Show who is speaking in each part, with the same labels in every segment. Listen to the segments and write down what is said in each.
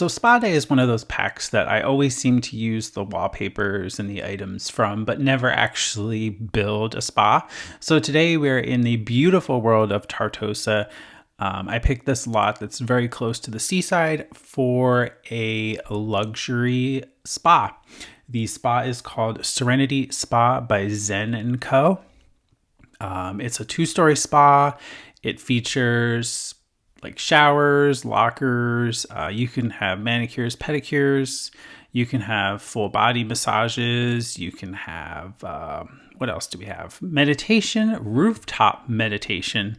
Speaker 1: So Spa Day is one of those packs that I always seem to use the wallpapers and the items from, but never actually build a spa. So today we're in the beautiful world of Tartosa. I picked this lot that's very close to the seaside for a luxury spa. The spa is called Serenity Spa by Zen Co. It's a 2-story spa. It features like showers, lockers. You can have manicures, pedicures. You can have full body massages. You can have, what else do we have? Meditation, rooftop meditation,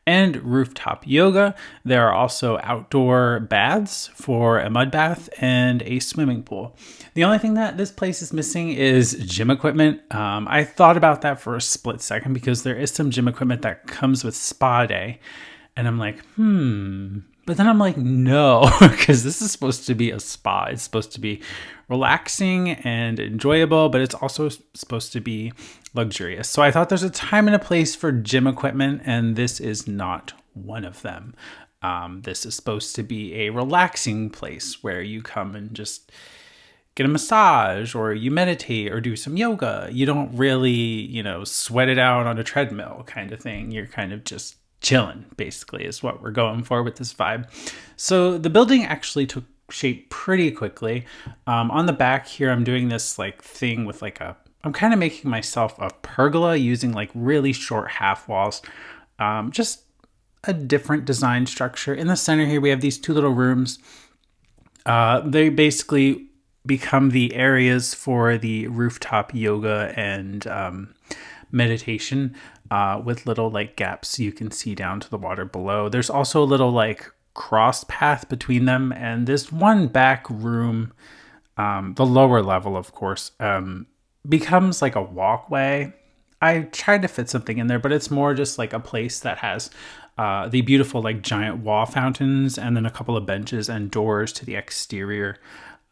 Speaker 1: and rooftop yoga. There are also outdoor baths for a mud bath and a swimming pool. The only thing that this place is missing is gym equipment. I thought about that for a split second because there is some gym equipment that comes with Spa Day. And I'm like, But then I'm like, no, because this is supposed to be a spa. It's supposed to be relaxing and enjoyable, but it's also supposed to be luxurious. So I thought there's a time and a place for gym equipment, and this is not one of them. This is supposed to be a relaxing place where you come and just get a massage or you meditate or do some yoga. You don't really, sweat it out on a treadmill kind of thing. You're kind of just chilling, basically, is what we're going for with this vibe. So the building actually took shape pretty quickly. On the back here, I'm doing this thing with I'm kind of making myself a pergola using really short half walls. Just a different design structure. In the center here, we have these 2 little rooms. They basically become the areas for the rooftop yoga and meditation, with little gaps you can see down to the water below. There's also a little cross path between them, and this one back room, the lower level, of course, becomes like a walkway. I tried to fit something in there, but it's more just a place that has the beautiful giant wall fountains, and then a couple of benches and doors to the exterior,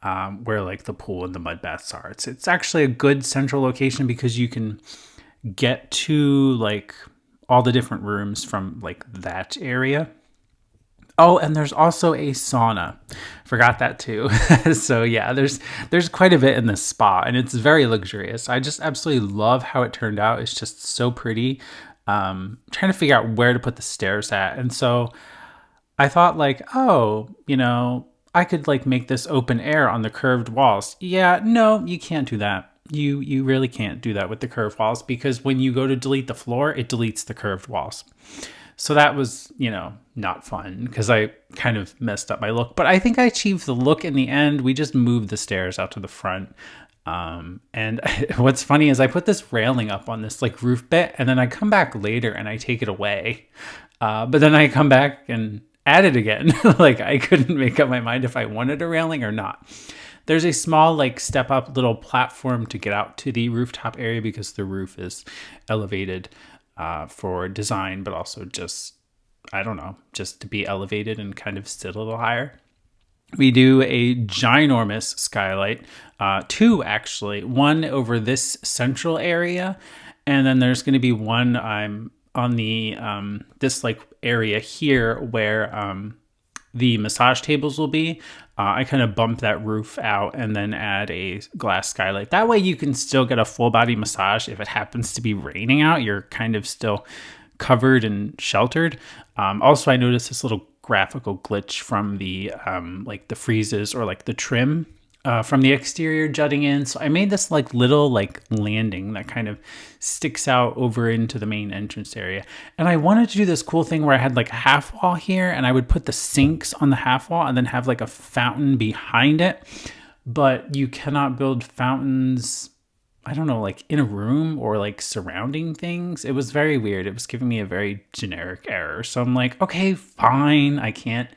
Speaker 1: where the pool and the mud baths are. It's actually a good central location because you can get to all the different rooms from that area. Oh, and there's also a sauna. Forgot that too. So yeah, there's quite a bit in this spa, and it's very luxurious. I just absolutely love how it turned out. It's just so pretty. Trying to figure out where to put the stairs at. And so I thought I could make this open air on the curved walls. Yeah, no, you can't do that. You really can't do that with the curved walls, because when you go to delete the floor, it deletes the curved walls. So that was, not fun because I kind of messed up my look. But I think I achieved the look in the end. We just moved the stairs out to the front. And what's funny is I put this railing up on this roof bit, and then I come back later and I take it away. But then I come back and add it again. I couldn't make up my mind if I wanted a railing or not. There's a small step up little platform to get out to the rooftop area because the roof is elevated for design, but also just to be elevated and kind of sit a little higher. We do a ginormous skylight, 2 actually, one over this central area, and then there's going to be one I'm on the this area here where the massage tables will be. I kind of bump that roof out and then add a glass skylight. That way you can still get a full body massage. If it happens to be raining out, you're kind of still covered and sheltered. Also, I noticed this little graphical glitch from the the freezes or the trim from the exterior jutting in. So I made this little landing that kind of sticks out over into the main entrance area. And I wanted to do this cool thing where I had a half wall here, and I would put the sinks on the half wall and then have a fountain behind it. But you cannot build fountains, in a room or surrounding things. It was very weird. It was giving me a very generic error. So I'm okay, fine. I can't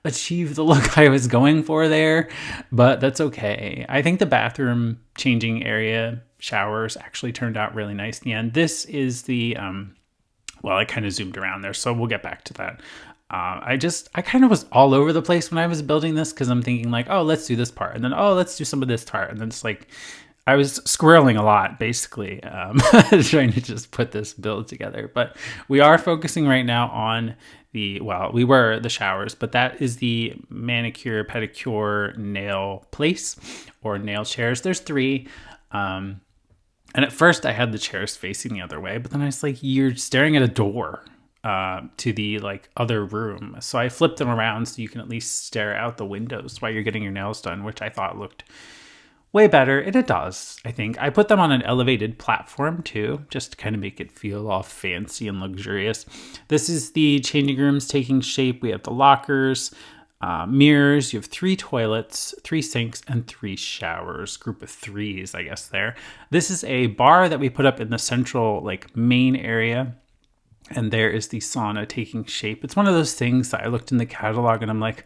Speaker 1: achieve the look I was going for there, but that's okay. I think the bathroom changing area showers actually turned out really nice in the end. This is the, I kind of zoomed around there, so we'll get back to that. I kind of was all over the place when I was building this because I'm thinking oh, let's do this part. And then, oh, let's do some of this part. And then it's I was squirreling a lot, basically, trying to just put this build together. But we are focusing right now on we were the showers, but that is the manicure, pedicure, nail place or nail chairs. There's 3. And at first I had the chairs facing the other way, but then I was like, you're staring at a door to the like other room. So I flipped them around so you can at least stare out the windows while you're getting your nails done, which I thought looked way better. And it does, I think. I put them on an elevated platform too, just to kind of make it feel all fancy and luxurious. This is the changing rooms taking shape. We have the lockers, mirrors. You have 3 toilets, 3 sinks, and 3 showers. Group of 3s, I guess there. This is a bar that we put up in the central like main area. And there is the sauna taking shape. It's one of those things that I looked in the catalog and I'm like,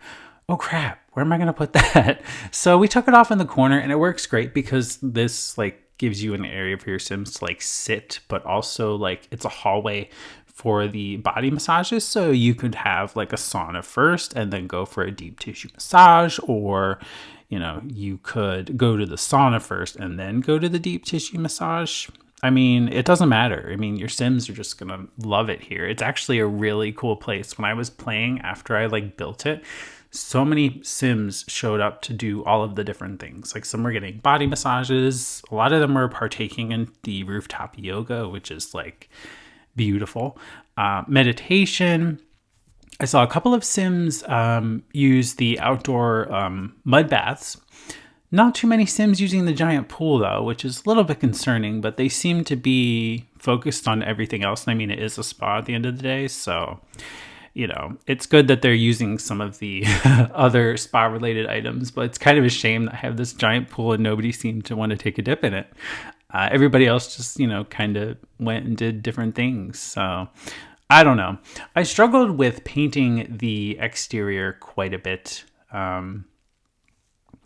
Speaker 1: oh crap, where am I going to put that? So we took it off in the corner, and it works great because this like gives you an area for your Sims to like sit, but also like it's a hallway for the body massages. So you could have like a sauna first and then go for a deep tissue massage, or you could go to the sauna first and then go to the deep tissue massage. I mean, it doesn't matter. I mean, your Sims are just going to love it here. It's actually a really cool place. When I was playing after I like built it, so many Sims showed up to do all of the different things. Like some were getting body massages. A lot of them were partaking in the rooftop yoga, which is like beautiful. Meditation. I saw a couple of Sims use the outdoor mud baths. Not too many Sims using the giant pool though, which is a little bit concerning, but they seem to be focused on everything else. And I mean, it is a spa at the end of the day, so it's good that they're using some of the other spa related items, but it's kind of a shame that I have this giant pool and nobody seemed to want to take a dip in it. Everybody else just, kind of went and did different things. So I don't know. I struggled with painting the exterior quite a bit.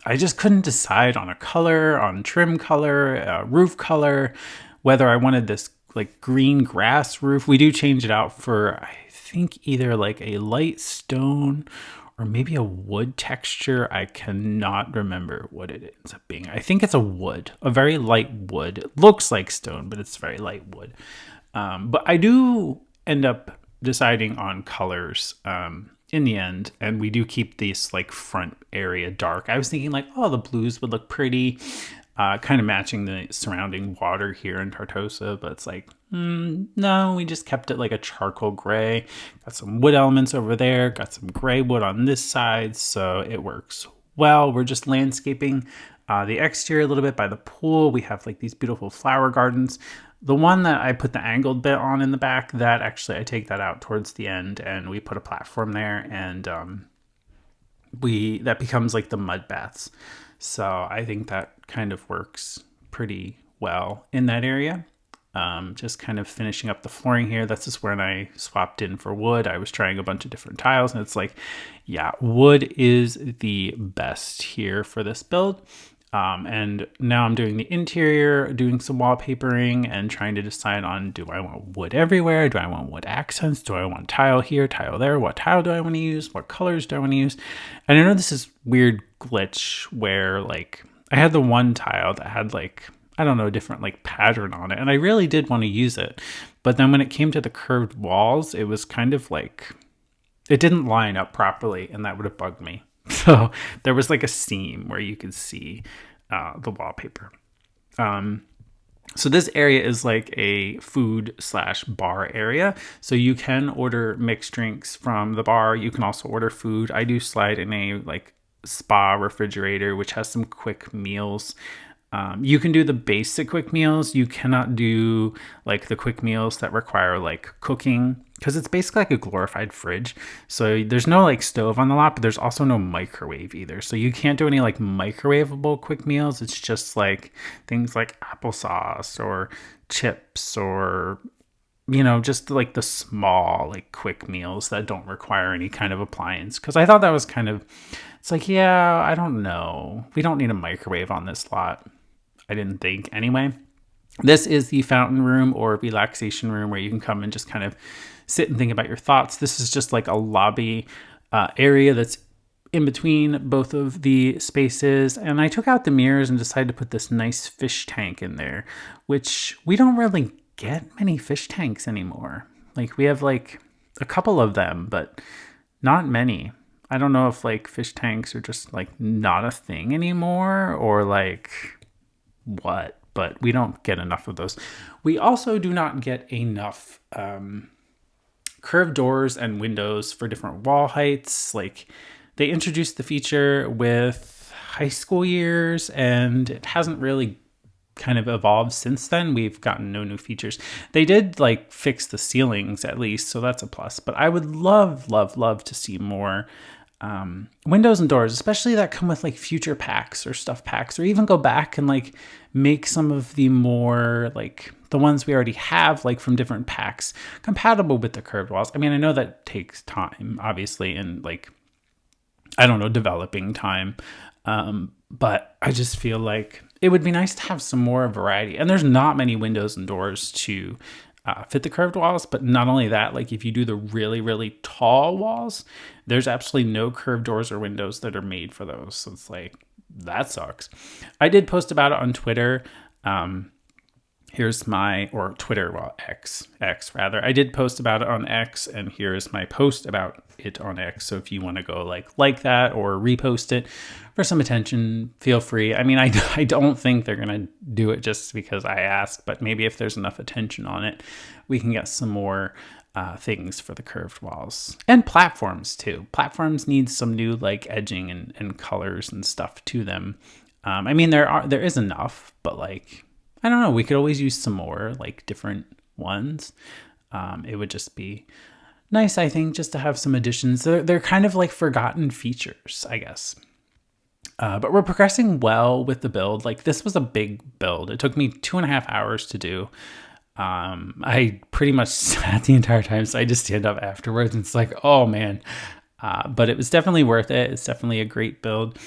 Speaker 1: I just couldn't decide on a color, on trim color, roof color, whether I wanted this like green grass roof. We do change it out for, I think, either like a light stone or maybe a wood texture. I cannot remember what it ends up being. I think it's a wood, a very light wood. It looks like stone, but it's very light wood. But I do end up deciding on colors in the end, and we do keep this like front area dark. I was thinking like, oh, the blues would look pretty, kind of matching the surrounding water here in Tartosa, but it's like, no, we just kept it like a charcoal gray. Got some wood elements over there, got some gray wood on this side, so it works well. We're just landscaping the exterior a little bit by the pool. We have like these beautiful flower gardens. The one that I put the angled bit on in the back, that actually I take that out towards the end and we put a platform there, and that becomes like the mud baths. So I think that kind of works pretty well in that area. Just kind of finishing up the flooring here. That's just when I swapped in for wood. I was trying a bunch of different tiles and it's like, yeah, wood is the best here for this build. And now I'm doing the interior, doing some wallpapering and trying to decide on, do I want wood everywhere? Do I want wood accents? Do I want tile here, tile there? What tile do I want to use? What colors do I want to use? And I know this is weird glitch where like I had the one tile that had like, I don't know, a different like pattern on it. And I really did want to use it. But then when it came to the curved walls, it was kind of like, it didn't line up properly and that would have bugged me. So there was like a seam where you could see the wallpaper. So this area is like a food/bar area. So you can order mixed drinks from the bar. You can also order food. I do slide in a like spa refrigerator, which has some quick meals. You can do the basic quick meals. You cannot do like the quick meals that require like cooking, because it's basically like a glorified fridge. So there's no like stove on the lot, but there's also no microwave either. So you can't do any like microwavable quick meals. It's just like things like applesauce or chips or, just like the small like quick meals that don't require any kind of appliance. Because I thought that was kind of, it's like, yeah, I don't know. We don't need a microwave on this lot. I didn't think anyway. This is the fountain room or relaxation room where you can come and just kind of sit and think about your thoughts. This is just like a lobby area that's in between both of the spaces. And I took out the mirrors and decided to put this nice fish tank in there, which we don't really get many fish tanks anymore. Like we have like a couple of them, but not many. I don't know if like fish tanks are just like not a thing anymore or like what, but we don't get enough of those. We also do not get enough curved doors and windows for different wall heights. Like they introduced the feature with high school years and it hasn't really kind of evolved since then. We've gotten no new features. They did like fix the ceilings at least, so that's a plus. But I would love to see more windows and doors, especially that come with like future packs or stuff packs, or even go back and like make some of the more like the ones we already have like from different packs compatible with the curved walls. I mean, I know that takes time, obviously, and like, I don't know, developing time. But I just feel like it would be nice to have some more variety. And there's not many windows and doors to fit the curved walls. But not only that, like if you do the really, really tall walls, there's absolutely no curved doors or windows that are made for those. So it's like, that sucks. I did post about it on Twitter. Here's my, or Twitter, well, X rather. I did post about it on X, and here's my post about it on X. So if you want to go like that or repost it for some attention, feel free. I mean, I don't think they're going to do it just because I asked, but maybe if there's enough attention on it, we can get some more things for the curved walls. And platforms too. Platforms need some new like edging and colors and stuff to them. I mean, there is enough, but like, I don't know. We could always use some more like different ones. It would just be nice, I think, just to have some additions. They're kind of like forgotten features, I guess. But we're progressing well with the build. Like this was a big build. It took me 2.5 hours to do. I pretty much sat the entire time, so I just stand up afterwards and it's like, oh man. But it was definitely worth it. It's definitely a great build.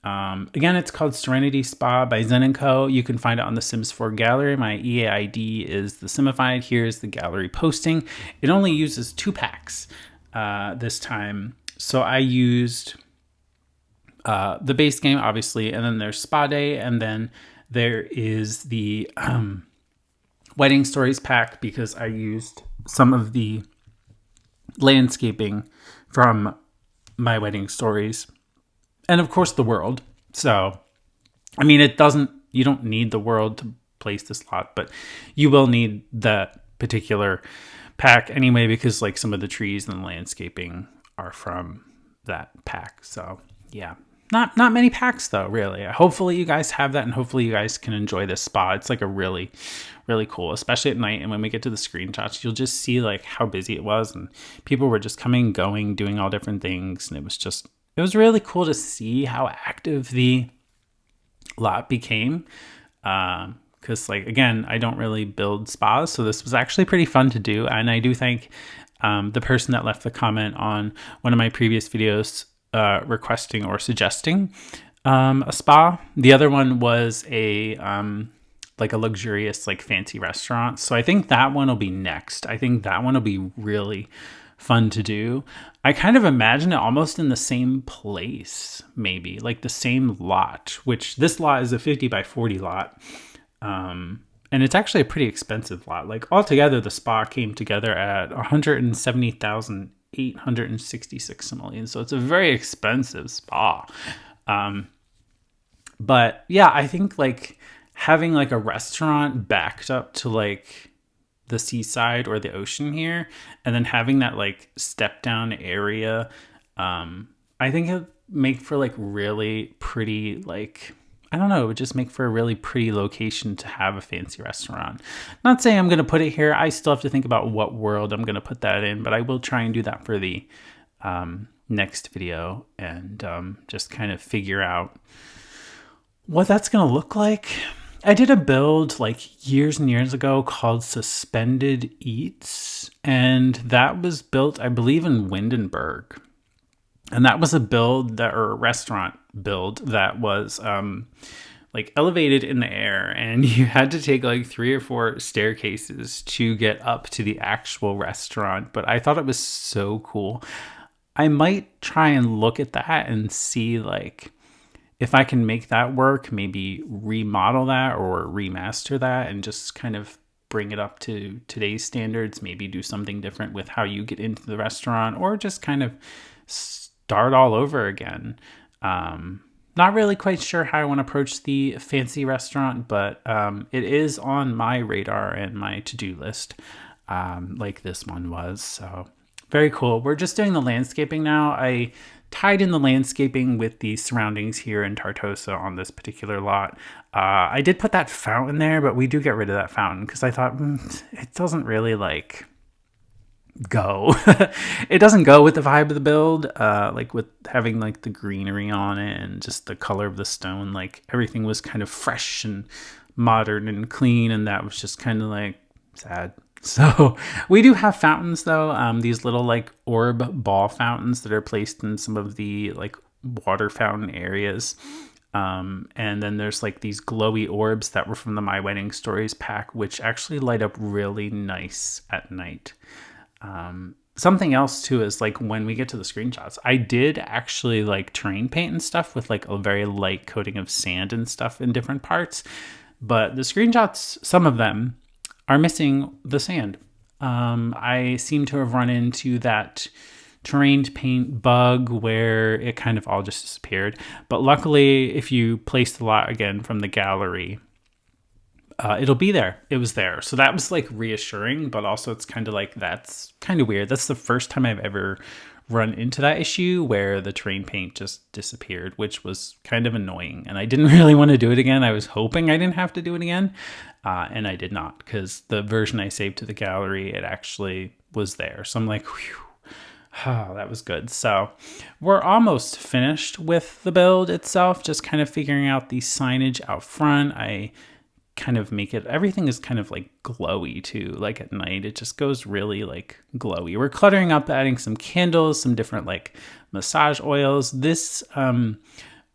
Speaker 1: Again, it's called Serenity Spa by Zen Co. You can find it on the Sims 4 gallery. My EA ID is TheSimified. Here's the gallery posting. It only uses 2 packs this time. So I used the base game, obviously, and then there's Spa Day, and then there is the Wedding Stories pack because I used some of the landscaping from my Wedding Stories. And of course the world. So, I mean, you don't need the world to place this lot, but you will need that particular pack anyway, because like some of the trees and the landscaping are from that pack. So yeah, not many packs though, really. Hopefully you guys have that and hopefully you guys can enjoy this spa. It's like a really, really cool, especially at night. And when we get to the screenshots, you'll just see like how busy it was and people were just coming, going, doing all different things. And it was really cool to see how active the lot became. Because, like, again, I don't really build spas, so this was actually pretty fun to do. And I do thank the person that left the comment on one of my previous videos requesting or suggesting a spa. The other one was a luxurious, like, fancy restaurant. So I think that one will be next. I think that one will be really fun to do. I kind of imagine it almost in the same place, maybe like the same lot, which this lot is a 50 by 40 lot. And it's actually a pretty expensive lot. Like altogether, the spa came together at 170,866 simoleons. So it's a very expensive spa. But yeah, I think like having like a restaurant backed up to like the seaside or the ocean here, and then having that like step down area, I think it would make for like really pretty, like, I don't know, it would just make for a really pretty location to have a fancy restaurant. Not saying I'm going to put it here. I still have to think about what world I'm going to put that in, but I will try and do that for the next video and just kind of figure out what that's going to look like. I did a build like years and years ago called Suspended Eats, and that was built, I believe, in Windenburg. And that was a build or a restaurant build that was like elevated in the air, and you had to take like 3 or 4 staircases to get up to the actual restaurant. But I thought it was so cool. I might try and look at that and see like if I can make that work, maybe remodel that or remaster that and just kind of bring it up to today's standards, maybe do something different with how you get into the restaurant, or just kind of start all over again. Not really quite sure how I want to approach the fancy restaurant, but it is on my radar and my to-do list, like this one was. So very cool. We're just doing the landscaping now. I tied in the landscaping with the surroundings here in Tartosa on this particular lot. I did put that fountain there, but we do get rid of that fountain because I thought it doesn't really like go. It doesn't go with the vibe of the build, like with having like the greenery on it and just the color of the stone. Like everything was kind of fresh and modern and clean, and that was just kind of like sad. So we do have fountains though, these little like orb ball fountains that are placed in some of the like water fountain areas. And then there's like these glowy orbs that were from the My Wedding Stories pack, which actually light up really nice at night. Something else too is like when we get to the screenshots, I did actually like terrain paint and stuff with like a very light coating of sand and stuff in different parts. But the screenshots, some of them are missing the sand. I seem to have run into that terrain paint bug where it kind of all just disappeared. But luckily, if you place the lot again from the gallery, it'll be there. It was there. So that was like reassuring, but also it's kind of like, that's kind of weird. That's the first time I've ever run into that issue where the terrain paint just disappeared, which was kind of annoying. And I didn't really want to do it again. I was hoping I didn't have to do it again. And I did not, because the version I saved to the gallery, it actually was there. So I'm like, whew. Oh, that was good. So we're almost finished with the build itself, just kind of figuring out the signage out front. I kind of make it, everything is kind of like glowy too. Like at night, it just goes really like glowy. We're cluttering up, adding some candles, some different like massage oils. This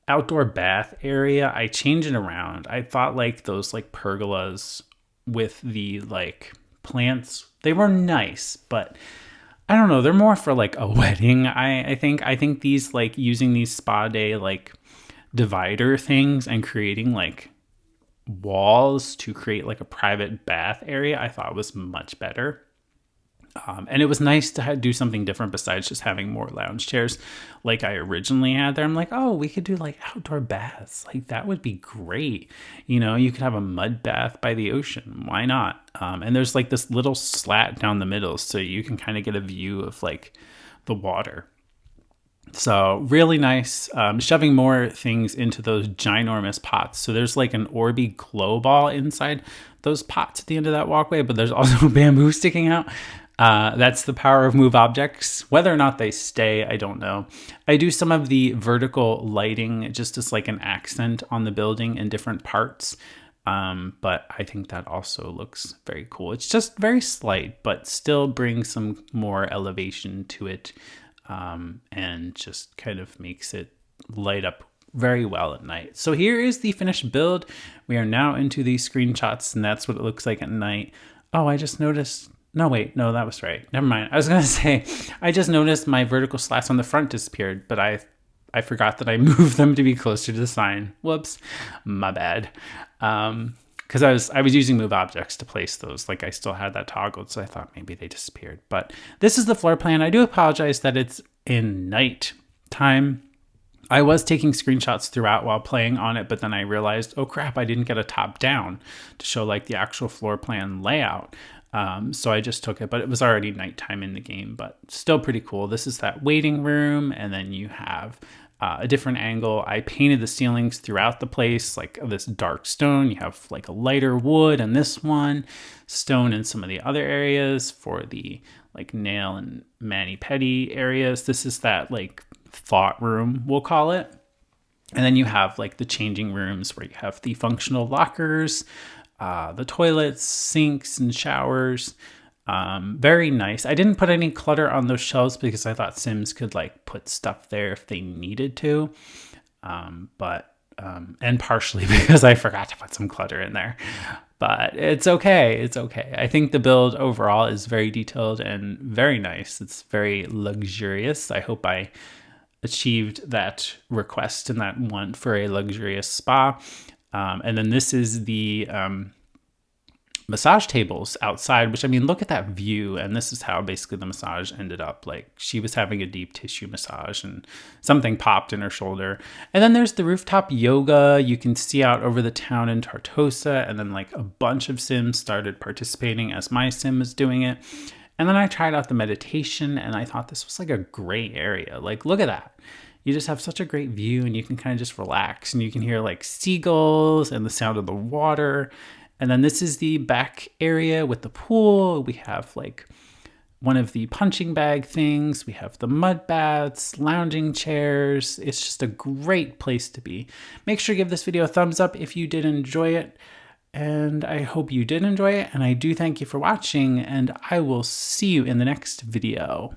Speaker 1: outdoor bath area, I change it around. I thought like those like pergolas with the like plants, they were nice, but I don't know, they're more for like a wedding. I think these like using these spa day like divider things and creating like walls to create like a private bath area, I thought was much better. And it was nice to do something different besides just having more lounge chairs like I originally had there. I'm like, oh, we could do like outdoor baths. Like that would be great. You know, you could have a mud bath by the ocean. Why not? And there's like this little slat down the middle so you can kind of get a view of like the water. So really nice, shoving more things into those ginormous pots. So there's like an Orby glow ball inside those pots at the end of that walkway, but there's also bamboo sticking out. That's the power of move objects. Whether or not they stay, I don't know. I do some of the vertical lighting just as like an accent on the building in different parts. But I think that also looks very cool. It's just very slight, but still brings some more elevation to it. And just kind of makes it light up very well at night. So here is the finished build. We are now into the screenshots, and that's what it looks like at night. Oh, I just noticed. No, wait, no, that was right. Never mind. I was going to say, I just noticed my vertical slats on the front disappeared, but I forgot that I moved them to be closer to the sign. Whoops, my bad. Because I was using move objects to place those. Like I still had that toggled, so I thought maybe they disappeared. But this is the floor plan. I do apologize that it's in night time. I was taking screenshots throughout while playing on it, but then I realized, oh crap, I didn't get a top down to show like the actual floor plan layout. So I just took it, but it was already nighttime in the game, but still pretty cool. This is that waiting room, and then you have a different angle. I painted the ceilings throughout the place, like this dark stone. You have like a lighter wood and this one, stone in some of the other areas for the like nail and mani-pedi areas. This is that like thought room, we'll call it. And then you have like the changing rooms where you have the functional lockers, the toilets, sinks, and showers. Very nice. I didn't put any clutter on those shelves because I thought Sims could like put stuff there if they needed to. And partially because I forgot to put some clutter in there. But it's okay. It's okay. I think the build overall is very detailed and very nice. It's very luxurious. I hope I achieved that request and that want for a luxurious spa. And then this is the massage tables outside, which, I mean, look at that view. And this is how basically the massage ended up. Like, she was having a deep tissue massage and something popped in her shoulder. And then there's the rooftop yoga. You can see out over the town in Tartosa. And then like a bunch of Sims started participating as my Sim was doing it. And then I tried out the meditation and I thought this was like a great area. Like, look at that. You just have such a great view and you can kind of just relax and you can hear like seagulls and the sound of the water. And then this is the back area with the pool. We have like one of the punching bag things. We have the mud baths, lounging chairs. It's just a great place to be. Make sure to give this video a thumbs up if you did enjoy it. And I hope you did enjoy it. And I do thank you for watching. And I will see you in the next video.